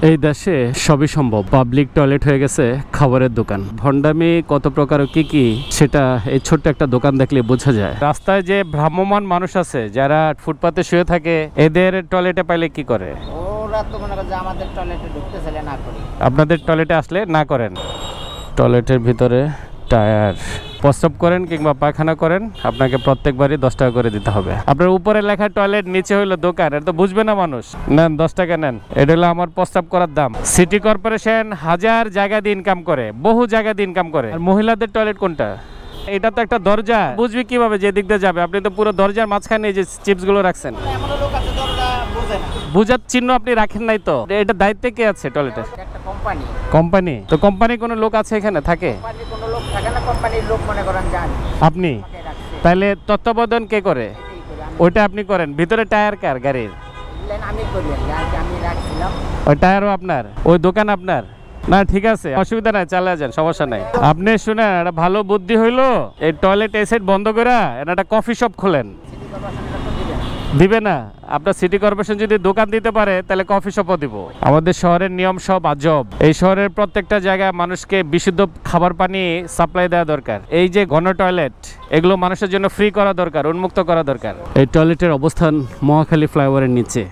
এই দেশে সবই সম্ভব, পাবলিক টয়লেট হয়ে গেছে খাবারের দোকান। ভণ্ডামি কত প্রকার কি কি সেটা এই ছোট্ট একটা দোকান দেখলে বোঝা যায়। রাস্তায় যে ভ্রাম্যমান মানুষ আছে যারা ফুটপাতে শুয়ে থাকে, এদের টয়লেটে পাইলে কি করে? ওরা তো মনে করে যে আমাদের টয়লেটে ঢুকতে চাইলে না করি। আপনাদের টয়লেটে আসলে না করেন। টয়লেটের ভিতরে টায়ার, প্রস্রাব করেন কিংবা পায়খানা করেন, আপনাকে প্রত্যেকবারই 10 টাকা করে দিতে হবে। আপনার উপরে লেখা টয়লেট, নিচে হইলো দোকান, এটা তো বুঝবে না মানুষ। নেন 10 টাকা নেন, এটা হলো আমার প্রস্রাব করার দাম। সিটি কর্পোরেশন হাজার জায়গা দিয়ে ইনকাম করে, বহু জায়গা দিয়ে ইনকাম করে। আর মহিলাদের টয়লেট কোনটা? এটা তো একটা দরজা, বুঝবি কিভাবে যে দিক দিয়ে যাবে? আপনি তো পুরো দরজার মাঝখানে এই যে চিপস গুলো রাখছেন। এমন লোক আছে দরজা বোঝে না, বুঝার চিহ্ন আপনি রাখেন নাই তো। এটা দায়িত্বে কে আছে টয়লেটের? একটা কোম্পানি। কোম্পানি? তো কোম্পানি কোনো লোক আছে এখানে থাকে? কোম্পানির কোনো লোক থাকে না, কোম্পানির লোক মনে করেন জানি আপনি আমাকে রাখছে। তাহলে তত্ত্বাবধান কে করে? এটাই করি আমি। ওইটা আপনি করেন। ভিতরে টায়ার কার গাড়ির? এগুলেন আমি করি আর কি, আমি রাখছিলাম। ওই টায়ারও আপনার? ওই দোকান আপনার? না ঠিক আছে, অসুবিধা নাই, চালিয়ে যান, সমস্যা নাই। আপনি শুনেন, একটা ভালো বুদ্ধি হইলো, এই টয়লেট এই সাইড বন্ধ করে একটা কফি শপ খোলেন। সিটি কর্পোরেশনের তো দিবে না। দিবে না? আপনার সিটি কর্পোরেশন যদি দোকান দিতে পারে তাহলে কফি শপও দিব। আমাদের শহরের নিয়ম সব আজব। এই শহরের প্রত্যেকটা জায়গায় মানুষকে বিশুদ্ধ খাবার পানি সাপ্লাই দেওয়া দরকার। এই যে ঘন টয়লেট, এগুলো মানুষের জন্য ফ্রি করা দরকার, উন্মুক্ত করা দরকার। এই টয়লেটের অবস্থান মহাখালী ফ্লাইওভারের নিচে।